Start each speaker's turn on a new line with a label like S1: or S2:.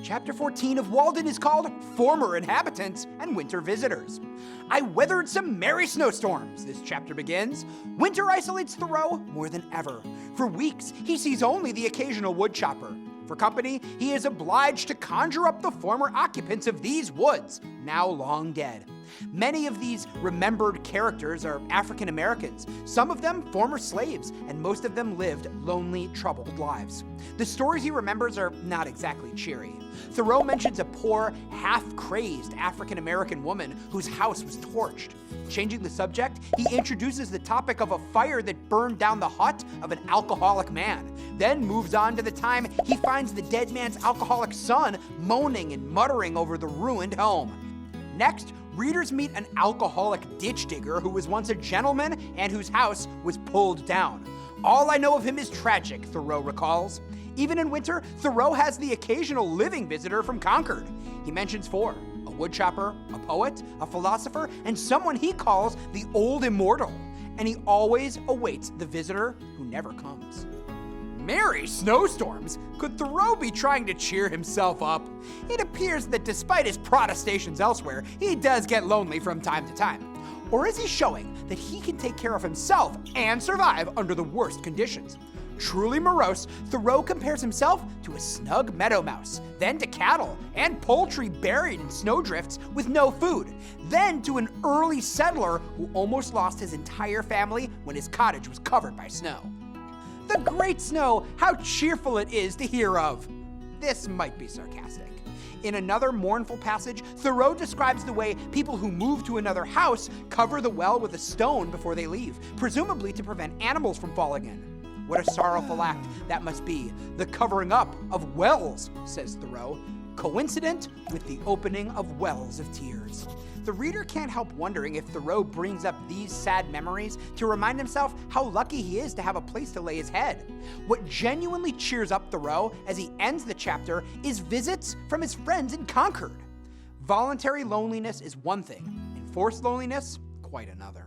S1: Chapter 14 of Walden is called Former Inhabitants and Winter Visitors. I weathered some merry snowstorms, this chapter begins. Winter isolates Thoreau more than ever. For weeks, he sees only the occasional woodchopper. For company, he is obliged to conjure up the former occupants of these woods, now long dead. Many of these remembered characters are African Americans, some of them former slaves, and most of them lived lonely, troubled lives. The stories he remembers are not exactly cheery. Thoreau mentions a poor, half-crazed African American woman whose house was torched. Changing the subject, he introduces the topic of a fire that burned down the hut of an alcoholic man, then moves on to the time he finds the dead man's alcoholic son moaning and muttering over the ruined home. Next, readers meet an alcoholic ditch digger who was once a gentleman and whose house was pulled down. All I know of him is tragic, Thoreau recalls. Even in winter, Thoreau has the occasional living visitor from Concord. He mentions four: a woodchopper, a poet, a philosopher, and someone he calls the Old Immortal. And he always awaits the visitor who never comes. Merry snowstorms? Could Thoreau be trying to cheer himself up? It appears that despite his protestations elsewhere, he does get lonely from time to time. Or is he showing that he can take care of himself and survive under the worst conditions? Truly morose, Thoreau compares himself to a snug meadow mouse, then to cattle and poultry buried in snowdrifts with no food, then to an early settler who almost lost his entire family when his cottage was covered by snow. The great snow, how cheerful it is to hear of. This might be sarcastic. In another mournful passage, Thoreau describes the way people who move to another house cover the well with a stone before they leave, presumably to prevent animals from falling in. What a sorrowful act that must be, the covering up of wells, says Thoreau, coincident with the opening of wells of tears. The reader can't help wondering if Thoreau brings up these sad memories to remind himself how lucky he is to have a place to lay his head. What genuinely cheers up Thoreau as he ends the chapter is visits from his friends in Concord. Voluntary loneliness is one thing, enforced loneliness, quite another.